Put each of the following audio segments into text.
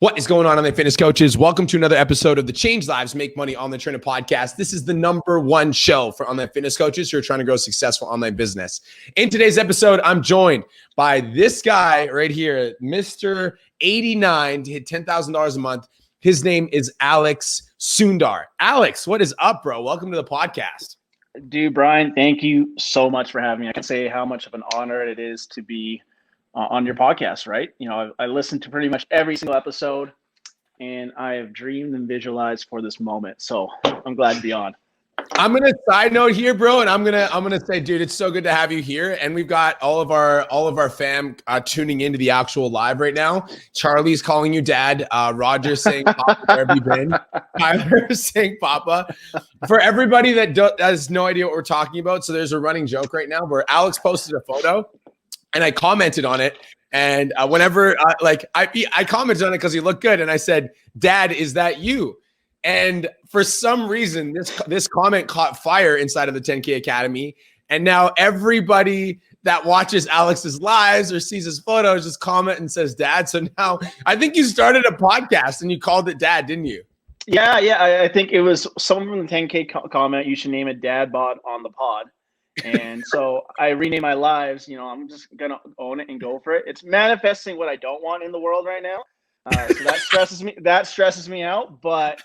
What is going on online fitness coaches? Welcome to another episode of the Change Lives, Make Money Online Trainer podcast. This is the #1 show for online fitness coaches who are trying to grow successful online business. In today's episode, I'm joined by this guy right here, Mr. 89 to hit $10,000 a month. His name is Alex Sundar. Alex, what is up, bro? Welcome to the podcast. Dude, Brian, thank you so much for having me. I can say how much of an honor it is to be on your podcast, right? You know, I listened to pretty much every single episode, and I have dreamed and visualized for this moment. So I'm glad to be on. I'm gonna side note here, bro, and I'm gonna say, dude, it's so good to have you here. And we've got all of our fam tuning into the actual live right now. Charlie's calling you dad. Roger's saying, "Papa, where have you been?" Tyler's saying, "Papa." For everybody that has no idea what we're talking about, so there's a running joke right now where Alex posted a photo. And I commented on it, and whenever I commented on it because he looked good, and I said, "Dad, is that you?" And for some reason, this comment caught fire inside of the 10K Academy, and now everybody that watches Alex's lives or sees his photos just comment and says, "Dad." So now I think you started a podcast and you called it Dad, didn't you? Yeah. I think it was someone from the 10K comment. You should name it Dad Bod on the pod. And so I renamed my lives. You know, I'm just gonna own it and go for it. It's manifesting what I don't want in the world right now. So that stresses me. That stresses me out. But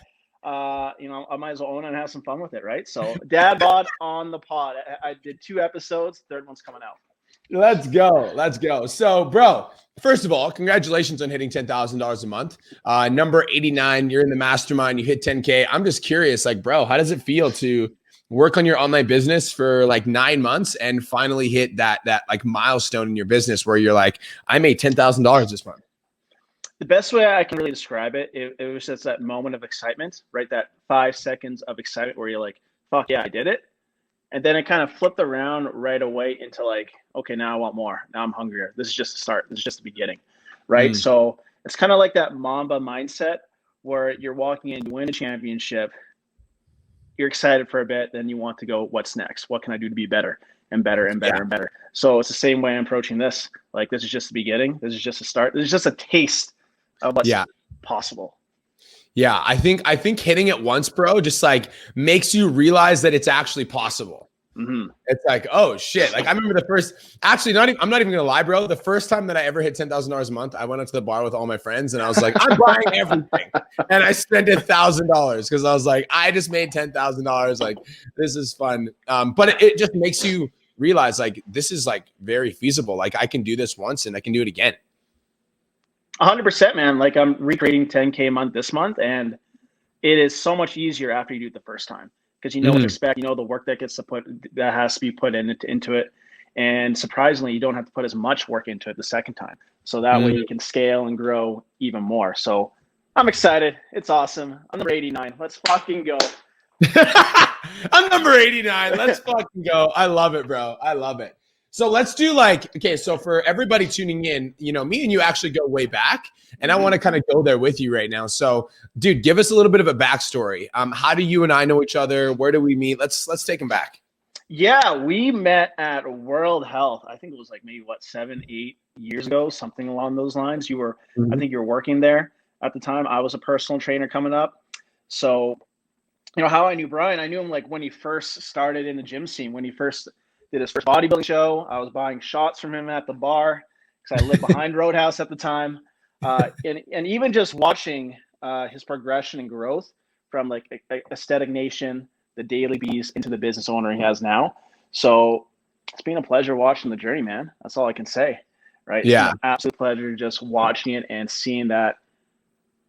you know, I might as well own it and have some fun with it, right? So Dad Bod on the pod. I did 2 episodes. Third one's coming out. Let's go. So, bro, first of all, congratulations on hitting $10,000 a month. Number 89. You're in the mastermind. You hit 10K. I'm just curious, like, bro, how does it feel to work on your online business for like 9 months and finally hit that like milestone in your business where you're like, I made $10,000 this month? The best way I can really describe it, it was just that moment of excitement, right? That 5 seconds of excitement where you're like, fuck yeah, I did it. And then it kind of flipped around right away into like, okay, now I want more. Now I'm hungrier. This is just the start. This is just the beginning, right? So it's kind of like that Mamba mindset where you're walking in, you win a championship, you're excited for a bit, then you want to go, what's next? What can I do to be better and better and better and better? So it's the same way I'm approaching this. Like, this is just the beginning. This is just a start. This is just a taste of what's possible. Yeah, I think hitting it once, bro, just like makes you realize that it's actually possible. Mm-hmm. It's like, oh shit. Like I remember I'm not even gonna lie, bro. The first time that I ever hit $10,000 a month, I went up to the bar with all my friends and I was like, I'm buying everything. And I spent $1,000 because I was like, I just made $10,000. Like, this is fun. But it just makes you realize like, this is like very feasible. Like I can do this once and I can do it again. 100%, man. Like I'm recreating 10K a month this month, and it is so much easier after you do it the first time. Because you know what to expect, you know the work that has to be put into it, and surprisingly, you don't have to put as much work into it the second time. So that way you can scale and grow even more. So I'm excited. It's awesome. I'm number 89. Let's fucking go. I'm number 89. Let's fucking go. I love it, bro. I love it. So let's do okay, so for everybody tuning in, you know, me and you actually go way back, and I want to kind of go there with you right now. So, dude, give us a little bit of a backstory. How do you and I know each other? Where do we meet? Let's take them back. Yeah, we met at World Health. I think it was like maybe 7-8 years ago, something along those lines. You were, I think you were working there at the time. I was a personal trainer coming up. So, you know, how I knew Brian, I knew him like when he first started in the gym scene, when he first did his first bodybuilding show. I was buying shots from him at the bar because I lived behind Roadhouse at the time. And even just watching his progression and growth from like Aesthetic Nation, the Daily Beast, into the business owner he has now. So it's been a pleasure watching the journey, man. That's all I can say, right? Yeah. It's an absolute pleasure just watching it and seeing that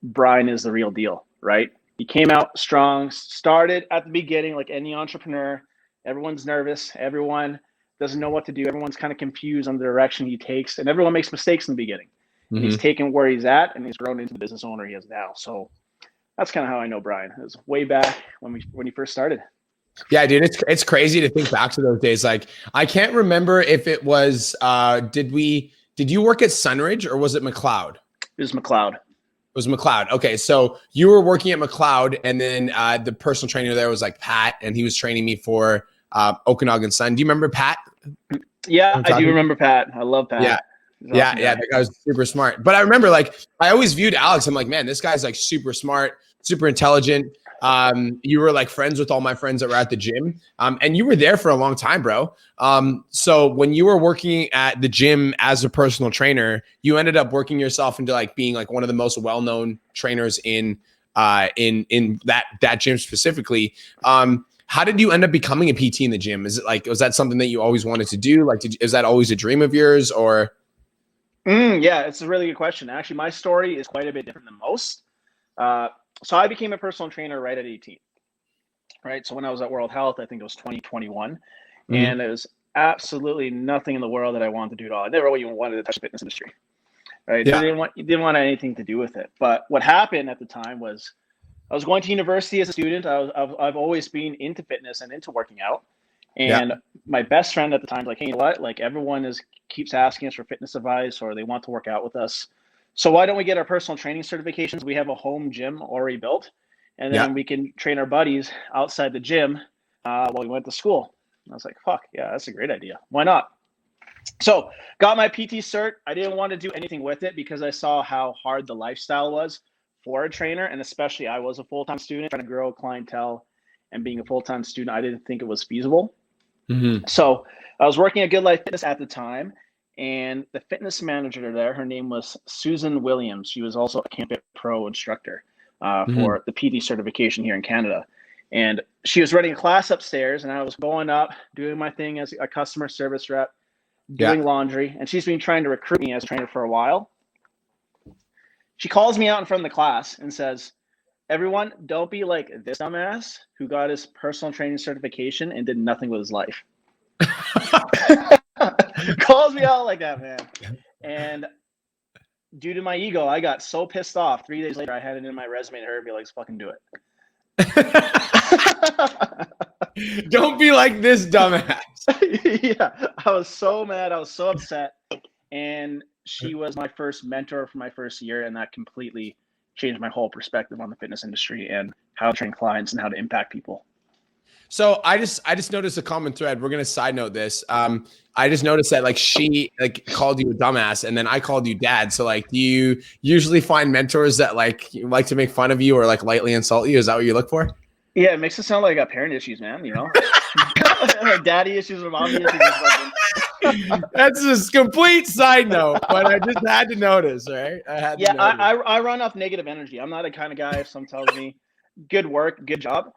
Brian is the real deal, right? He came out strong, started at the beginning like any entrepreneur. Everyone's nervous. Everyone doesn't know what to do. Everyone's kind of confused on the direction he takes, and everyone makes mistakes in the beginning. And he's taken where he's at, and he's grown into the business owner he is now. So that's kind of how I know Brian. It was way back when he first started. Yeah, dude, it's crazy to think back to those days. Like, I can't remember if it was did you work at Sunridge or was it McLeod? It was McLeod. It was McLeod. Okay, so you were working at McLeod, and then the personal trainer there was like Pat, and he was training me for Okanagan Sun. Do you remember Pat? Yeah, I do remember Pat. I love Pat. Yeah. Yeah, awesome yeah, guy. that guy was super smart. But I remember, like, I always viewed Alex. I'm like, man, this guy's like super smart, super intelligent. You were like friends with all my friends that were at the gym, and you were there for a long time, bro. So when you were working at the gym as a personal trainer, you ended up working yourself into like being like one of the most well-known trainers in that gym specifically. How did you end up becoming a PT in the gym? Is it like, was that something that you always wanted to do? Like, is that always a dream of yours, or? Yeah, it's a really good question. Actually, my story is quite a bit different than most. So I became a personal trainer right at 18, right? So when I was at World Health, I think it was 2021, and it was absolutely nothing in the world that I wanted to do at all. I never even wanted to touch the fitness industry, right? Yeah. Didn't want anything to do with it. But what happened at the time was I was going to university as a student. I've always been into fitness and into working out. Yeah. And my best friend at the time was like, hey, you know what? Like everyone keeps asking us for fitness advice or they want to work out with us. So why don't we get our personal training certifications? We have a home gym already built, and Yeah. then we can train our buddies outside the gym while we went to school. And I was like, fuck, yeah, that's a great idea. Why not? So got my PT cert. I didn't want to do anything with it because I saw how hard the lifestyle was for a trainer. And especially I was a full-time student trying to grow a clientele, and being a full-time student, I didn't think it was feasible. So I was working at Good Life Fitness at the time, and the fitness manager there, her name was Susan Williams. She was also a Campit Pro instructor for the PT certification here in Canada. And she was running a class upstairs, and I was going up, doing my thing as a customer service rep, doing laundry, and she's been trying to recruit me as a trainer for a while. She calls me out in front of the class and says, everyone, don't be like this dumbass who got his personal training certification and did nothing with his life. Calls me out like that, man. And due to my ego, I got so pissed off. 3 days later, I had it in my resume to her and be like, let's fucking do it. Don't be like this dumbass. Yeah, I was so mad. I was so upset. And she was my first mentor for my first year, and that completely changed my whole perspective on the fitness industry and how to train clients and how to impact people. So I just noticed a common thread. We're gonna side note this. I just noticed that like she like called you a dumbass, and then I called you dad. So like, do you usually find mentors that like to make fun of you or like lightly insult you? Is that what you look for? Yeah, it makes it sound like I got parent issues, man. You know, daddy issues or mommy issues. That's a complete side note, but I just had to notice, right? I run off negative energy. I'm not the kind of guy if someone tells me, good work, good job,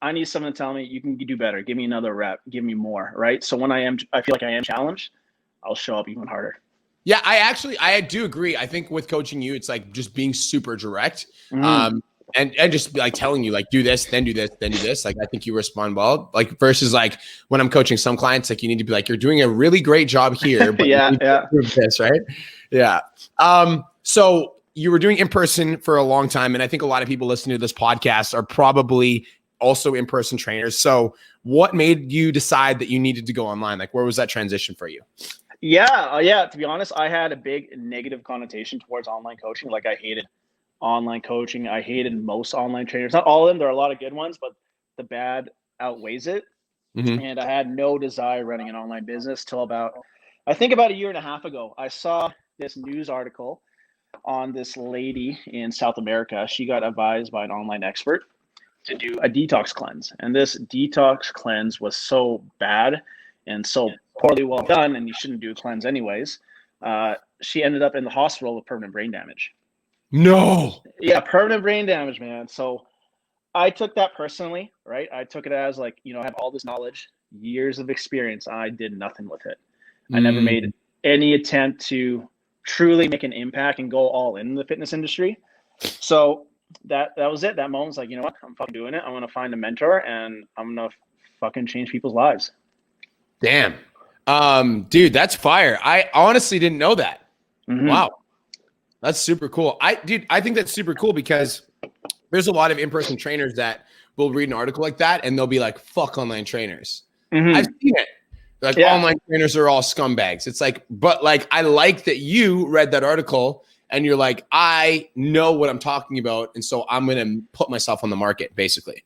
I need someone to tell me you can do better. Give me another rep. Give me more. Right. So when I feel like I am challenged, I'll show up even harder. Yeah, I do agree. I think with coaching you, it's like just being super direct. And just like telling you like, do this, then do this, then do this. Like, I think you respond well, like versus like when I'm coaching some clients, like you need to be like, you're doing a really great job here, but you need to improve this, right? Yeah. So you were doing in person for a long time. And I think a lot of people listening to this podcast are probably also in-person trainers. So what made you decide that you needed to go online? Like, where was that transition for you? Yeah. To be honest, I had a big negative connotation towards online coaching. Like I hated online coaching. I hated most online trainers. Not all of them. There are a lot of good ones, but the bad outweighs it. And I had no desire running an online business till about a year and a half ago. I saw this news article on this lady in South America. She got advised by an online expert to do a detox cleanse. And this detox cleanse was so bad and so poorly well done, and you shouldn't do a cleanse anyways. She ended up in the hospital with permanent brain damage. No. Yeah, permanent brain damage, man. So I took that personally, right? I took it as like, I have all this knowledge, years of experience. I did nothing with it. I never made any attempt to truly make an impact and go all in the fitness industry. So that was it. That moment was like, you know what? I'm fucking doing it. I'm going to find a mentor and I'm going to fucking change people's lives. Damn. Dude, that's fire. I honestly didn't know that. Wow. That's super cool. I think that's super cool because there's a lot of in-person trainers that will read an article like that and they'll be like, fuck online trainers. I've seen it. Like online trainers are all scumbags. It's like, but like, I like that you read that article and you're like, I know what I'm talking about. And so I'm going to put myself on the market basically.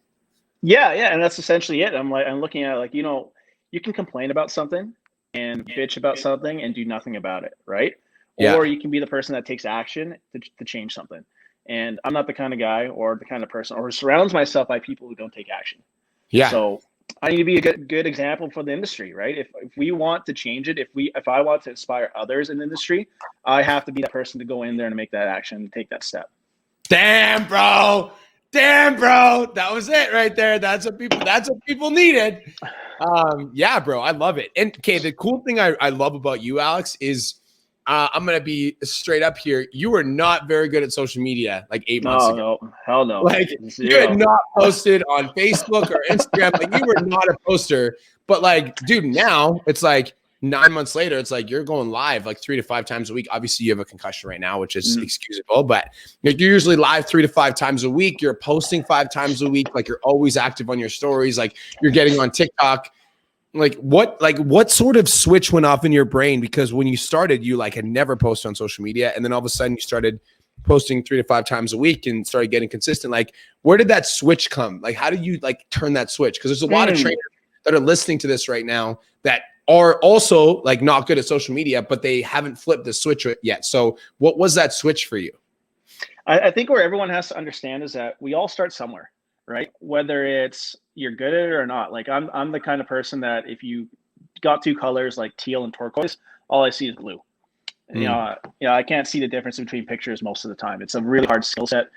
Yeah. And that's essentially it. I'm looking at you can complain about something and bitch about something and do nothing about it. Right. or you can be the person that takes action to change something. And I'm not the kind of guy or the kind of person or surrounds myself by people who don't take action. Yeah. So I need to be a good example for the industry, right? If we want to change it, if I want to inspire others in the industry, I have to be that person to go in there and make that action and take that step. Damn, bro. That was it right there. That's what people needed. Yeah, bro. I love it. And okay, the cool thing I love about you, Alex, is I'm gonna be straight up here. You were not very good at social media like 8 months ago. No, hell no. Like you had not posted on Facebook or Instagram. Like you were not a poster. But like, dude, now it's like 9 months later, it's like you're going live like 3 to 5 times a week. Obviously, you have a concussion right now, which is excusable, but you're usually live 3 to 5 times a week. You're posting 5 times a week. Like you're always active on your stories. Like you're getting on TikTok. Like what sort of switch went off in your brain? Because when you started, you like had never posted on social media, and then all of a sudden you started posting 3 to 5 times a week and started getting consistent. Like, where did that switch come? Like, how do you like turn that switch? Because there's a lot of trainers that are listening to this right now that are also like not good at social media, but they haven't flipped the switch yet. So what was that switch for you? I think where everyone has to understand is that we all start somewhere, right? Whether it's you're good at it or not. Like I'm the kind of person that if you got 2 colors like teal and turquoise, all I see is blue. You know, I can't see the difference between pictures most of the time. It's a really hard skill set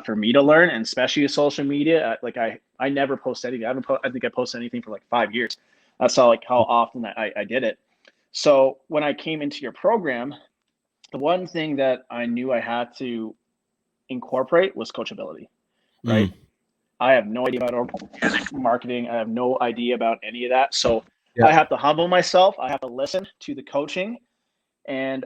for me to learn, and especially with social media. Like I never post anything. I think I posted anything for like 5 years. That's how often I did it. So when I came into your program, the one thing that I knew I had to incorporate was coachability, right? I have no idea about marketing. I have no idea about any of that. So I have to humble myself. I have to listen to the coaching. And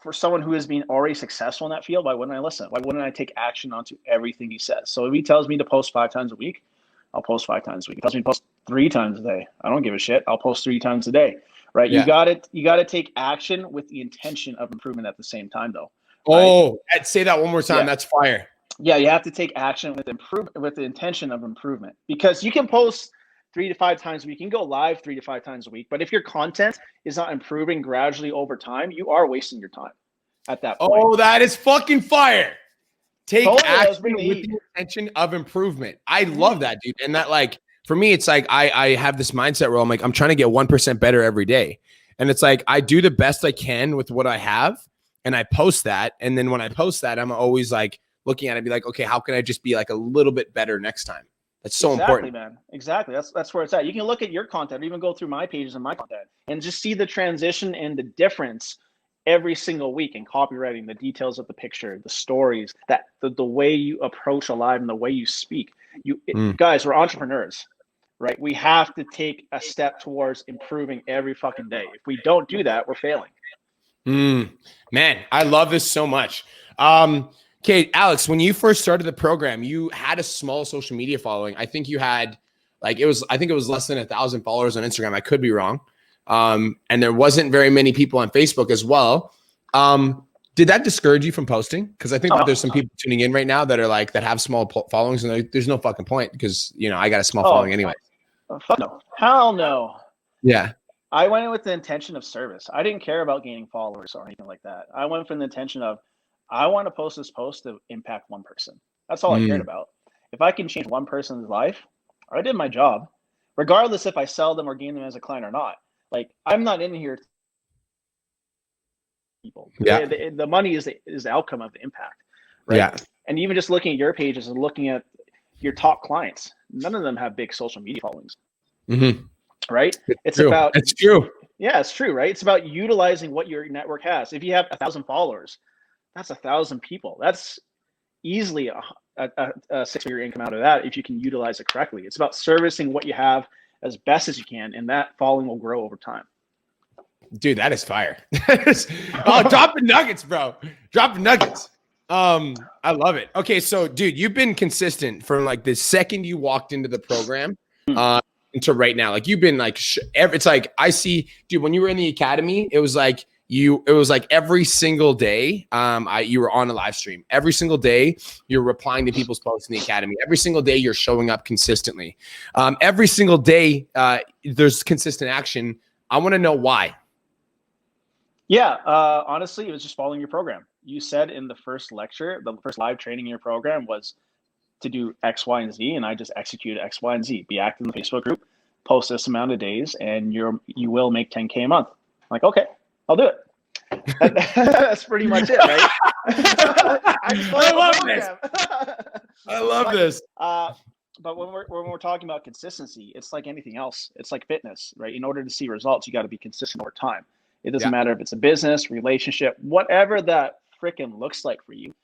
for someone who has been already successful in that field, why wouldn't I listen? Why wouldn't I take action onto everything he says? So if he tells me to post 5 times a week, I'll post 5 times a week. He tells me to post 3 times a day. I don't give a shit. I'll post 3 times a day, right? You got to take action with the intention of improvement at the same time, though. Right? Oh, say that one more time. That's fire. Yeah, you have to take action with the intention of improvement, because you can post 3 to 5 times a week. You can go live 3 to 5 times a week, but if your content is not improving gradually over time, you are wasting your time at that point. Oh, that is fucking fire. Take action with the intention of improvement. I love that, dude. And that, like, for me, it's like I have this mindset where I'm like, I'm trying to get 1% better every day. And it's like I do the best I can with what I have, and I post that. And then when I post that, I'm always like looking at it and be like, okay, how can I just be like a little bit better next time? That's so important, man. Exactly. That's where it's at. You can look at your content, or even go through my pages and my content, and just see the transition and the difference every single week in copywriting, the details of the picture, the stories, that the way you approach a live and the way you speak. Guys, we're entrepreneurs, right? We have to take a step towards improving every fucking day. If we don't do that, we're failing. Man, I love this so much. Okay, Alex, when you first started the program, you had a small social media following. I think you had I think it was less than 1,000 followers on Instagram. I could be wrong. And there wasn't very many people on Facebook as well. Did that discourage you from posting? Because I think that there's some people tuning in right now that are like, that have small followings, and there's no fucking point because, you know, I got a small following anyway. Fuck no. Hell no. Yeah. I went in with the intention of service. I didn't care about gaining followers or anything like that. I went from the intention of, I want to post this post to impact one person. That's all I cared about. If I can change one person's life, I did my job, regardless if I sell them or gain them as a client or not. Like, I'm not in here. People. Yeah. The money is the outcome of the impact, right? Yeah. And even just looking at your pages and looking at your top clients, none of them have big social media followings. Right? It's true. It's true. Yeah, it's true, right? It's about utilizing what your network has. If you have 1,000 followers, that's 1,000 people. That's easily a 6-figure income out of that if you can utilize it correctly. It's about servicing what you have as best as you can, and that following will grow over time. Dude, that is fire. Dropping nuggets, bro. Dropping nuggets. I love it. Okay, so dude, you've been consistent from like the second you walked into the program until right now. Like, you've been like, it's like, I see, dude, when you were in the academy, it was like every single day you were on a live stream. Every single day you're replying to people's posts in the academy. Every single day you're showing up consistently. Every single day there's consistent action. I want to know why. Yeah, honestly, it was just following your program. You said in the first lecture, the first live training in your program was to do X, Y, and Z, and I just executed X, Y, and Z. Be active in the Facebook group, post this amount of days, and you will make 10K a month. I'm like, okay, I'll do it. That's pretty much it, right? I love this. I love this. But when we're talking about consistency, it's like anything else. It's like fitness, right? In order to see results, you got to be consistent over time. It doesn't matter if it's a business, relationship, whatever that freaking looks like for you.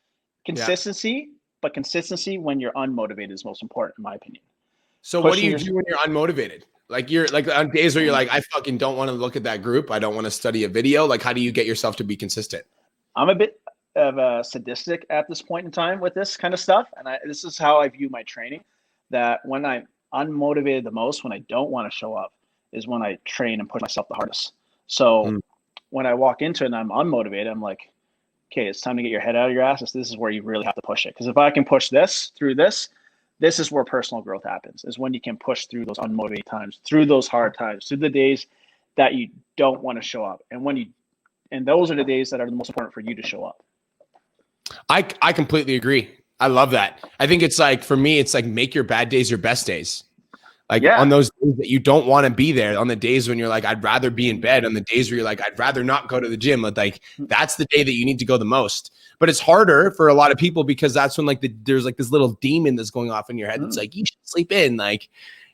Consistency, but consistency when you're unmotivated is most important, in my opinion. So what do you do when you're unmotivated? Like you're like on days where you're like, I fucking don't want to look at that group. I don't want to study a video. Like, how do you get yourself to be consistent? I'm a bit of a sadistic at this point in time with this kind of stuff. And this is how I view my training, that when I'm unmotivated the most, when I don't want to show up, is when I train and push myself the hardest. So when I walk into it and I'm unmotivated, I'm like, okay, it's time to get your head out of your ass. This is where you really have to push it. Because if I can push this through this is where personal growth happens, is when you can push through those unmotivated times, through those hard times, through the days that you don't want to show up. And those are the days that are the most important for you to show up. I completely agree. I love that. I think it's like, for me, it's like make your bad days your best days. Like on those days that you don't want to be there, on the days when you're like, I'd rather be in bed, on the days where you're like, I'd rather not go to the gym. Like that's the day that you need to go the most. But it's harder for a lot of people because that's when like there's like this little demon that's going off in your head. That's like, you should sleep in. Like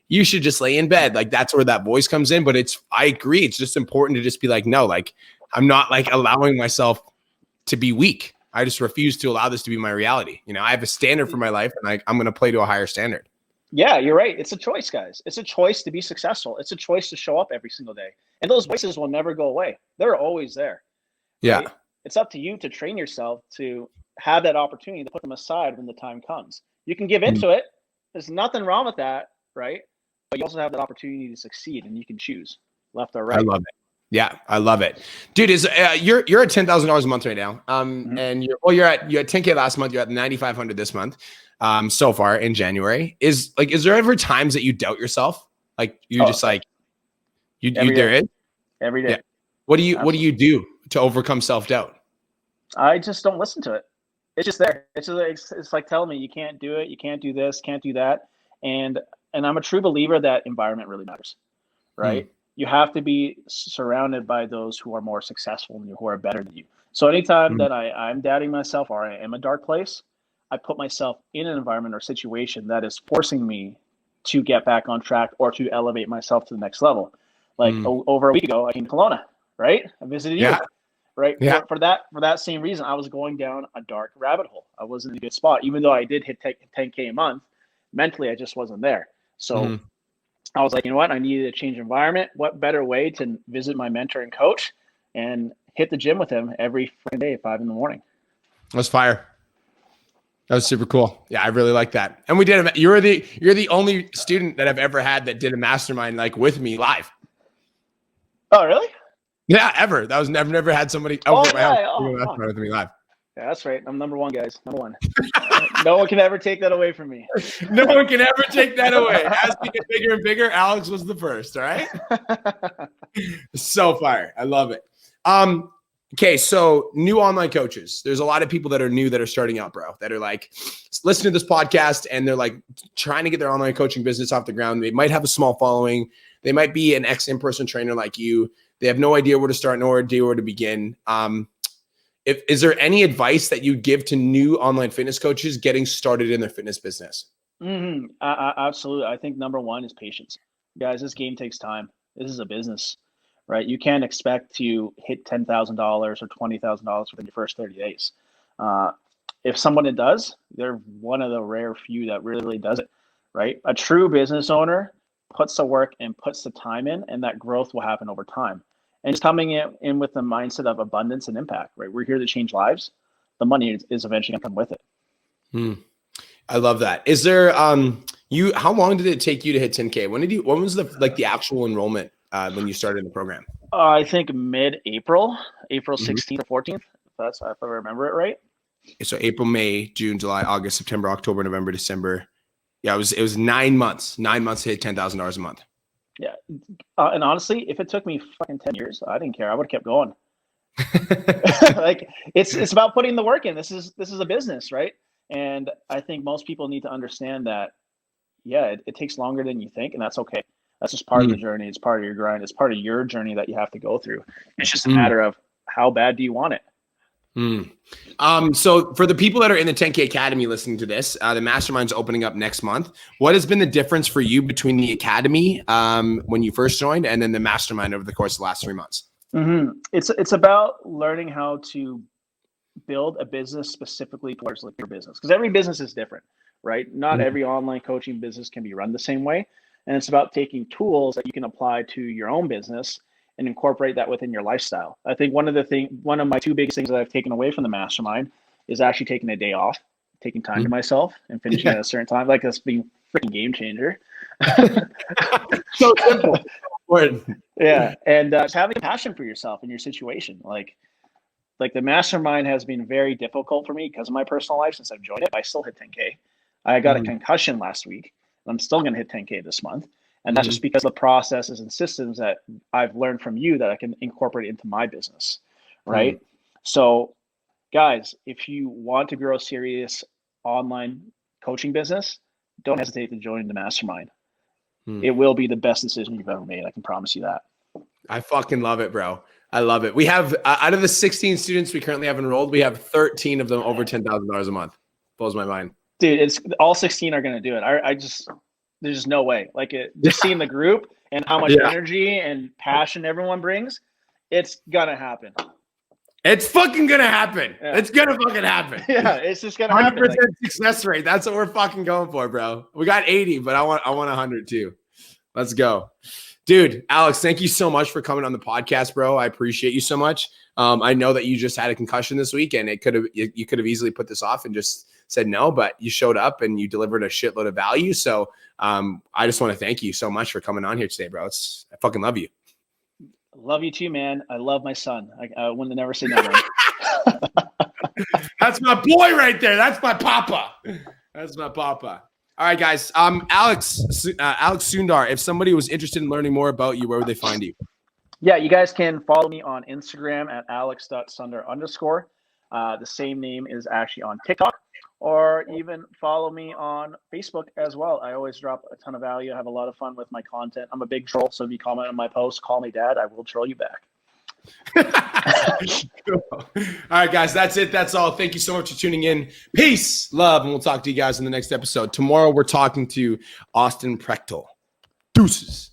you should just lay in bed. Like that's where that voice comes in. But I agree. It's just important to just be like, no, like I'm not like allowing myself to be weak. I just refuse to allow this to be my reality. You know, I have a standard for my life and I'm going to play to a higher standard. Yeah, you're right. It's a choice, guys. It's a choice to be successful. It's a choice to show up every single day. And those voices will never go away. They're always there. Yeah. Right? It's up to you to train yourself to have that opportunity to put them aside when the time comes. You can give into it. There's nothing wrong with that, right? But you also have that opportunity to succeed, and you can choose left or right. I love it. Yeah, I love it, dude. You're at $10,000 a month right now, and you're at 10K last month. You're at 9,500 this month, so far in January. Is there ever times that you doubt yourself? Like you just like you there is every day. Yeah. What do you do to overcome self-doubt? I just don't listen to it. It's just there. It's like telling me you can't do it, you can't do this, can't do that, and I'm a true believer that environment really matters, right? You have to be surrounded by those who are more successful than you, who are better than you. So anytime that I'm doubting myself or I am a dark place, I put myself in an environment or situation that is forcing me to get back on track or to elevate myself to the next level. Like over a week ago, I came to Kelowna, right? I visited you, right? Yeah. For that same reason, I was going down a dark rabbit hole. I wasn't in a good spot. Even though I did hit 10K a month, mentally, I just wasn't there. So I was like, you know what? I needed a change of environment. What better way to visit my mentor and coach and hit the gym with him every freaking day at 5 a.m. That was fire. That was super cool. Yeah, I really like that. And we did. You're the only student that I've ever had that did a mastermind like with me live. Oh, really? Yeah, ever. That was never had somebody over at my house do a mastermind with me live. Yeah, that's right. I'm number one, guys. Number one. No one can ever take that away from me. No one can ever take that away. As we get bigger and bigger, Alex was the first. All right. So fire. I love it. Okay, so new online coaches. There's a lot of people that are new that are starting out, bro, that are like listening to this podcast and they're like trying to get their online coaching business off the ground. They might have a small following. They might be an in-person trainer like you. They have no idea where to start, nor idea where to begin. Is there any advice that you give to new online fitness coaches getting started in their fitness business? Absolutely. I think number one is patience. Guys, this game takes time. This is a business, right? You can't expect to hit $10,000 or $20,000 within your first 30 days. If someone does, they're one of the rare few that really does it, right? A true business owner puts the work and puts the time in, and that growth will happen over time. And just coming in with the mindset of abundance and impact, right? We're here to change lives. The money is eventually going to come with it. I love that. Is there how long did it take you to hit 10K? When was the actual enrollment when you started the program? I think mid-April, April 16th or 14th. If I remember it right. So April, May, June, July, August, September, October, November, December. Yeah, it was 9 months. 9 months to hit $10,000 a month. Yeah. And honestly, if it took me fucking 10 years, I didn't care. I would have kept going. Like it's about putting the work in. This is a business, right? And I think most people need to understand that, yeah, it takes longer than you think, and that's okay. That's just part of the journey. It's part of your grind. It's part of your journey that you have to go through. It's just a matter of how bad do you want it. So for the people that are in the 10K Academy listening to this, the Mastermind's opening up next month. What has been the difference for you between the Academy when you first joined and then the Mastermind over the course of the last 3 months? It's about learning how to build a business specifically towards like your business, because every business is different, right? Not every online coaching business can be run the same way. And it's about taking tools that you can apply to your own business and incorporate that within your lifestyle. I think one of my two biggest things that I've taken away from the Mastermind is actually taking a day off, taking time to myself and finishing at a certain time. Like, that's being a freaking game changer. So simple. Yeah. And just having passion for yourself and your situation. Like the Mastermind has been very difficult for me because of my personal life since I've joined it. I still hit 10K. I got a concussion last week. And I'm still going to hit 10K this month. And that's just because of the processes and systems that I've learned from you that I can incorporate into my business, right? So guys, if you want to grow a serious online coaching business, don't hesitate to join the Mastermind. It will be the best decision you've ever made. I can promise you that. I fucking love it, bro. I love it. We have, out of the 16 students we currently have enrolled, we have 13 of them over $10,000 a month. Blows my mind. Dude, it's all 16 are going to do it. There's just no way. Like, just seeing the group and how much energy and passion everyone brings, it's gonna happen. It's fucking gonna happen. Yeah. It's gonna fucking happen. Yeah, it's just gonna happen. 100% success rate. That's what we're fucking going for, bro. We got 80, but I want 100 too. Let's go. Dude, Alex, thank you so much for coming on the podcast, bro. I appreciate you so much. I know that you just had a concussion this week, and you could have easily put this off and just said no, but you showed up and you delivered a shitload of value. So I just want to thank you so much for coming on here today, bro. I fucking love you. Love you too, man. I love my son. I wouldn't never say no to him. That's my boy right there. That's my papa. That's my papa. All right, guys. Alex Sundar, if somebody was interested in learning more about you, where would they find you? Yeah, you guys can follow me on Instagram at alex.sundar_. The same name is actually on TikTok, or even follow me on Facebook as well. I always drop a ton of value. I have a lot of fun with my content. I'm a big troll, so if you comment on my post, call me dad. I will troll you back. Cool. All right, guys, that's it. That's all. Thank you so much for tuning in. Peace, love, and we'll talk to you guys in the next episode. Tomorrow, we're talking to Austin Prechtel. Deuces.